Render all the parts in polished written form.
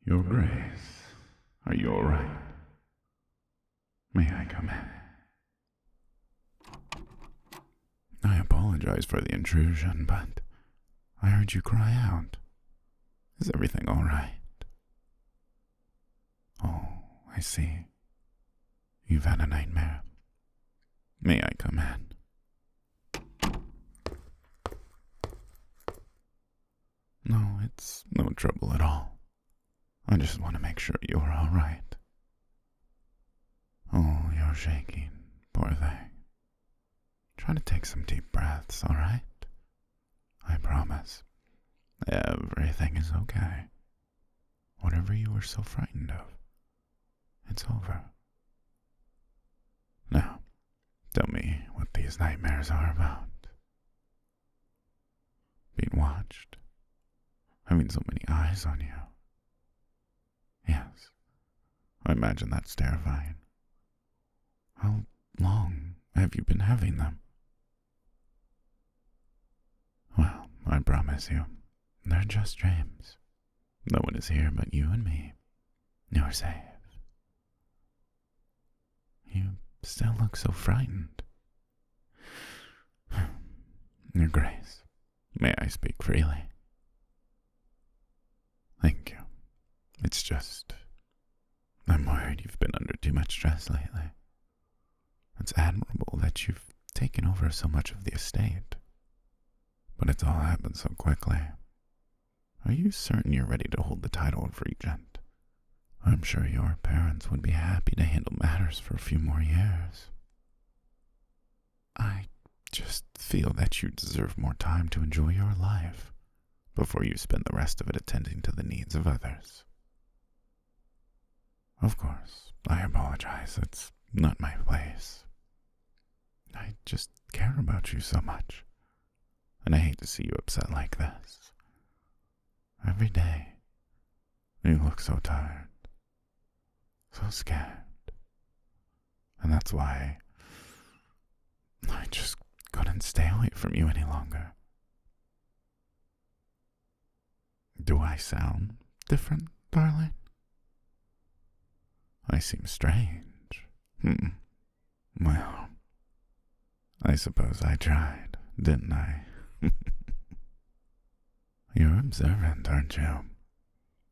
Your Grace, are you all right? May I come in? I apologize for the intrusion, but I heard you cry out. Is everything all right? Oh, I see. You've had a nightmare. May I come in? No, it's no trouble at all. I just want to make sure you're all right. Oh, you're shaking, poor thing. Try to take some deep breaths, all right? I promise. Everything is okay. Whatever you were so frightened of, it's over. Now, tell me what these nightmares are about. Being watched. Having so many eyes on you. Yes, I imagine that's terrifying. How long have you been having them? Well, I promise you, they're just dreams. No one is here but you and me. You're safe. You still look so frightened. Your Grace, may I speak freely? Thank you. It's just, I'm worried you've been under too much stress lately. It's admirable that you've taken over so much of the estate, but it's all happened so quickly. Are you certain you're ready to hold the title of regent? I'm sure your parents would be happy to handle matters for a few more years. I just feel that you deserve more time to enjoy your life before you spend the rest of it attending to the needs of others. Of course, I apologize. It's not my place. I just care about you so much, and I hate to see you upset like this. Every day, you look so tired, so scared, and that's why I just couldn't stay away from you any longer. Do I sound different, darling? I seem strange. Well, I suppose I tried, didn't I? You're observant, aren't you?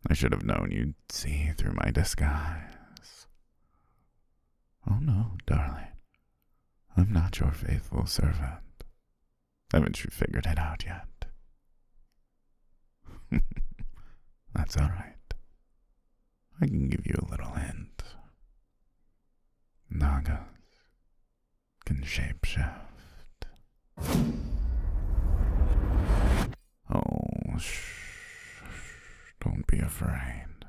I should have known you'd see through my disguise. Oh no, darling. I'm not your faithful servant. Haven't you figured it out yet? That's all right. I can give you a little hint. Nagas can shapeshift. Oh, shh. Don't be afraid.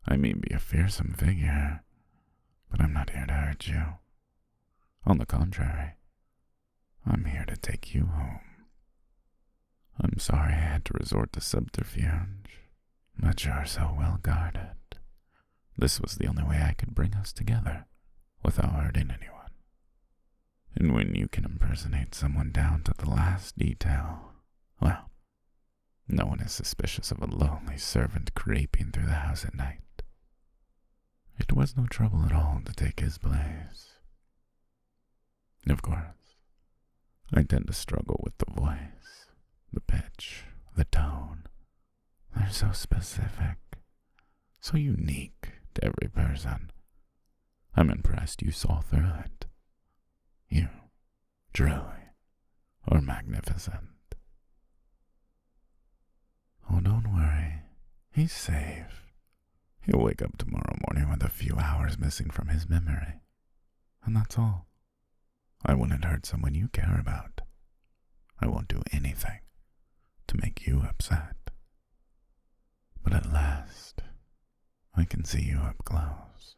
I may be a fearsome figure, but I'm not here to hurt you. On the contrary, I'm here to take you home. I'm sorry I had to resort to subterfuge, but you're so well guarded. This was the only way I could bring us together without hurting anyone. And when you can impersonate someone down to the last detail, well, no one is suspicious of a lonely servant creeping through the house at night. It was no trouble at all to take his place. Of course, I tend to struggle with the voice, the pitch, the tone. They're so specific, so unique to every person. I'm impressed you saw through it. You, truly, are magnificent. Oh, don't worry. He's safe. He'll wake up tomorrow morning with a few hours missing from his memory. And that's all. I wouldn't hurt someone you care about. I won't do anything to make you upset. But at last, I can see you up close.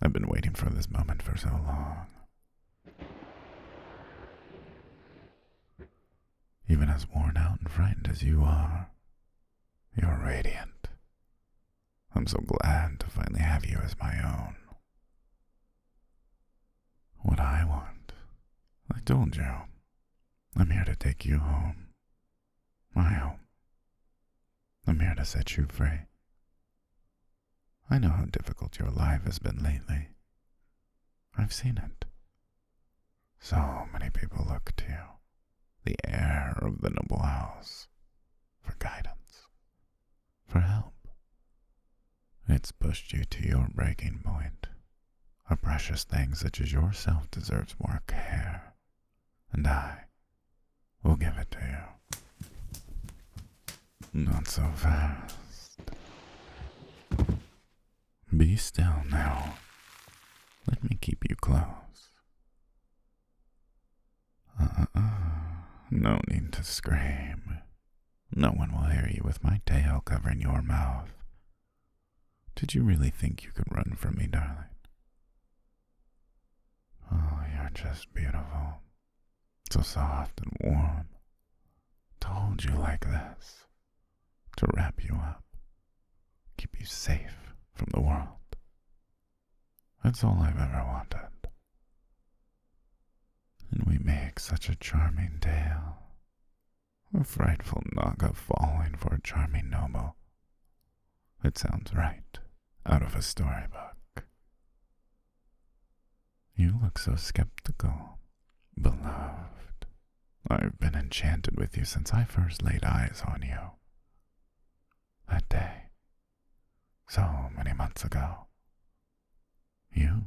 I've been waiting for this moment for so long. Even as worn out and frightened as you are, you're radiant. I'm so glad to finally have you as my own. What I want, I told you, I'm here to take you home. My home. I'm here to set you free. I know how difficult your life has been lately. I've seen it. So many people look to you, the heir of the noble house, for guidance, for help. It's pushed you to your breaking point. A precious thing such as yourself deserves more care, and I will give it to you. Not so fast. Be still now. Let me keep you close. No need to scream. No one will hear you with my tail covering your mouth. Did you really think you could run from me, darling? Oh, you're just beautiful. So soft and warm. To hold you like this. To wrap you up. Keep you safe from the world. That's all I've ever wanted. And we make such a charming tale. A frightful naga falling for a charming noble. It sounds right out of a storybook. You look so skeptical, beloved. I've been enchanted with you since I first laid eyes on you. That day, so many months ago. You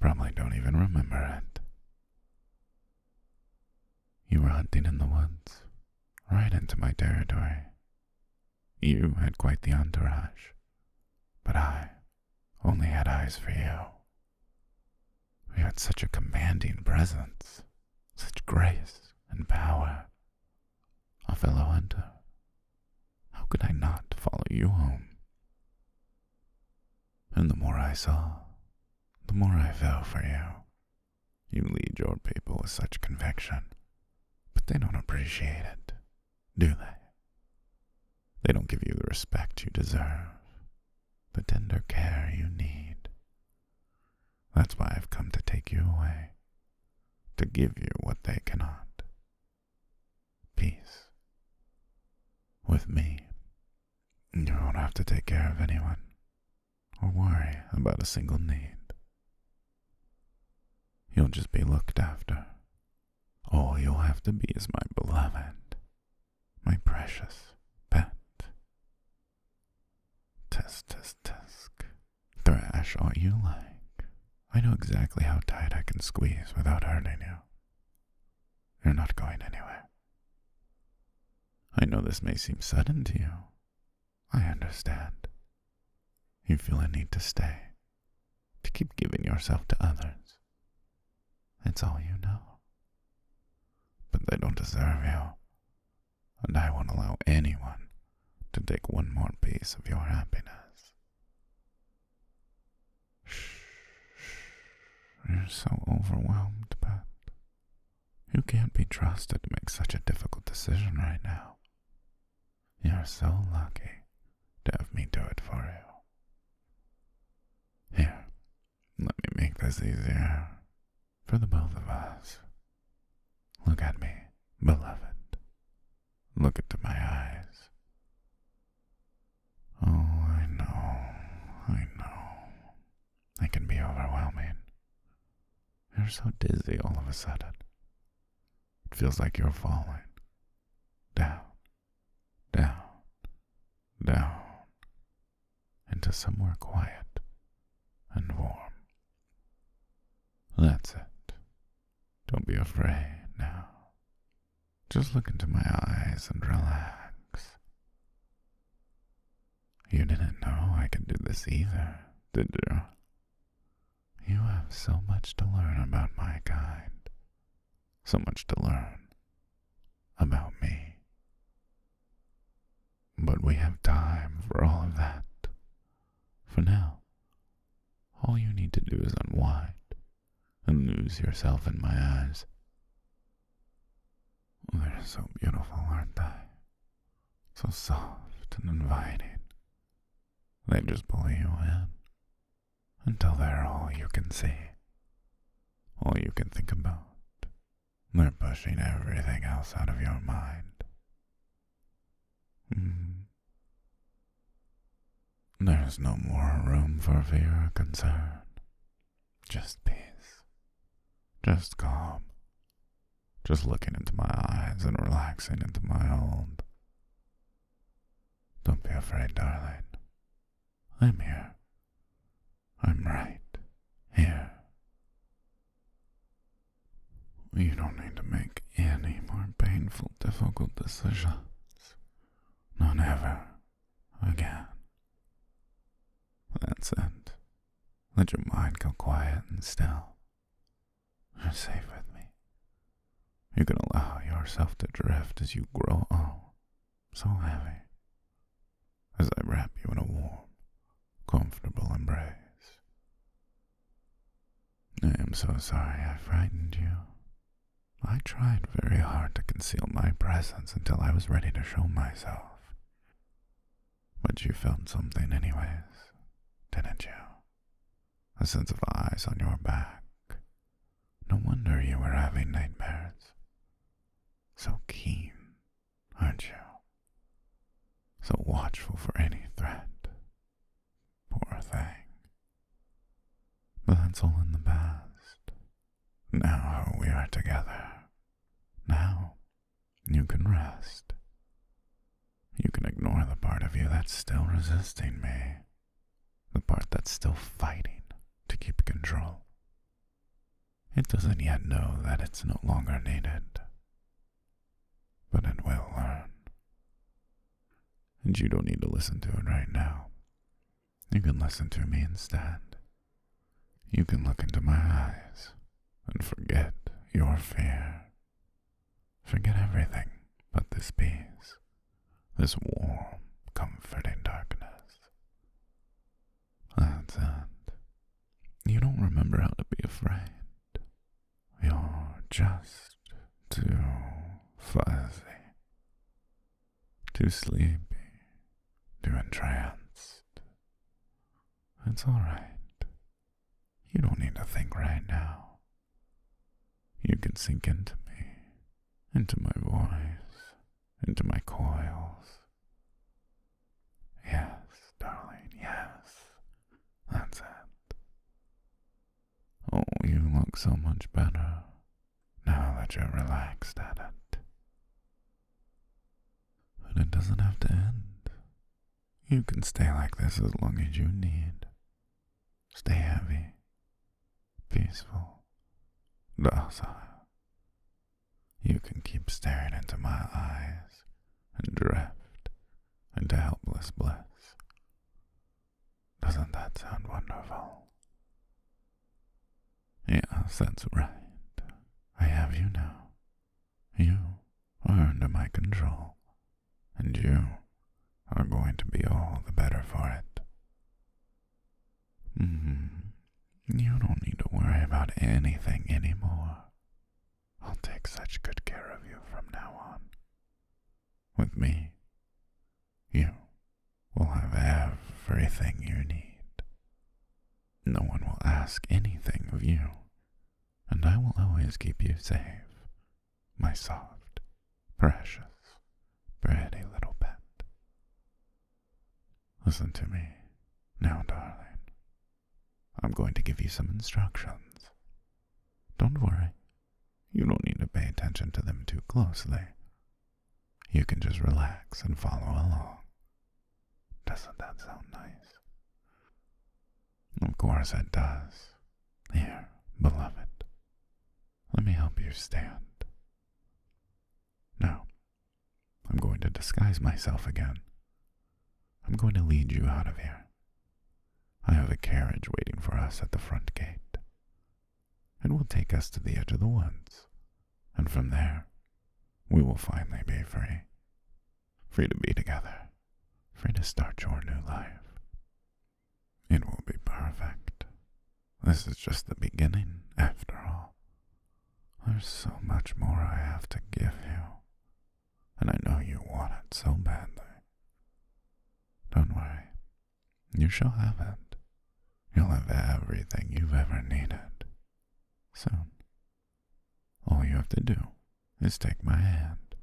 probably don't even remember it. You were hunting in the woods, right into my territory. You had quite the entourage, but I only had eyes for you. You had such a commanding presence, such grace and power. A fellow hunter. How could I not follow you home? And the more I saw, the more I fell for you. You lead your people with such conviction, but they don't appreciate it, do they? They don't give you the respect you deserve, the tender care you need. That's why I've come to take you away, to give you what they cannot. Peace. With me, you won't have to take care of anyone, or worry about a single need. You'll just be looked after. All you'll have to be is my beloved, my precious pet. Tisk, tisk, tisk. Thrash all you like. I know exactly how tight I can squeeze without hurting you. You're not going anywhere. I know this may seem sudden to you. I understand. You feel a need to stay, to keep giving yourself to others. It's all you know. But they don't deserve you, and I won't allow anyone to take one more piece of your happiness. Shh. You're so overwhelmed, Pat. You can't be trusted to make such a difficult decision right now. You're so lucky to have me do it for you. Here, let me make this easier for the both of us. Look at me, beloved. Look into my eyes. Oh, I know. It can be overwhelming. You're so dizzy all of a sudden. It feels like you're falling. Down, down, down, into somewhere quiet and warm. That's it. Don't be afraid now. Just look into my eyes and relax. You didn't know I could do this either, did you? You have so much to learn about my kind. So much to learn about me. But we have time for all of that. For now, all you need to do is unwind and lose yourself in my eyes. They're so beautiful, aren't they? So soft and inviting. They just pull you in until they're all you can see, all you can think about. They're pushing everything else out of your mind. There's no more room for fear or concern. Just peace. Just calm. Just looking into my eyes and relaxing into my hold. Don't be afraid, darling. I'm here. I'm right here. You don't need to make any more painful, difficult decisions. Not ever again. That's it. Let your mind go quiet and still. You're safe with me. You can allow yourself to drift as you grow so heavy, as I wrap you in a warm, comfortable embrace. I am so sorry I frightened you. I tried very hard to conceal my presence until I was ready to show myself. But you felt something anyways, didn't you? A sense of eyes on your back. No wonder you were having nightmares. So keen, aren't you? So watchful for any threat. Poor thing. But that's all in the past. Now we are together. Now you can rest. You can ignore the part of you that's still resisting me. The part that's still fighting to keep control. It doesn't yet know that it's no longer needed. But it will learn. And you don't need to listen to it right now. You can listen to me instead. You can look into my eyes and forget your fear. Forget everything but this peace, this warm, comforting darkness. That's it. You don't remember how to be afraid. You're just too fuzzy, too sleepy, too entranced. It's all right. You don't need to think right now. You can sink into me, into my voice, into my coils. Yes, darling, yes. That's it. Oh, you look so much better now that you're relaxed at it. But it doesn't have to end. You can stay like this as long as you need. Stay heavy, peaceful, docile. You can keep staring into my eyes and drift into helpless bliss. Doesn't that sound wonderful? Yes, that's right. I have you now. You are under my control, and you are going to be all the better for it. You don't need to worry about anything anymore. I'll take such good care of you from now on. With me, you will have everything you need. No one will ask anything of you, and I will always keep you safe, my soft, precious, pretty little pet. Listen to me now, darling. I'm going to give you some instructions. Don't worry. You don't need to pay attention to them too closely. You can just relax and follow along. Doesn't that sound nice? Of course it does. Here, beloved. Let me help you stand. Now, I'm going to disguise myself again. I'm going to lead you out of here. I have a carriage waiting for us at the front gate. It will take us to the edge of the woods, and from there, we will finally be free. Free to be together, free to start your new life. It will be perfect. This is just the beginning, after all. There's so much more I have to give you, and I know you want it so badly. Don't worry, you shall have it. You'll have everything you've ever needed. Soon. All you have to do is take my hand.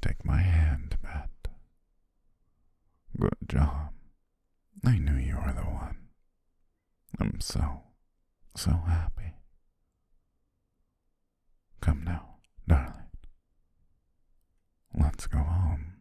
Take my hand, pet. Good job. I knew you were the one. I'm so happy. Come now, darling. Let's go home.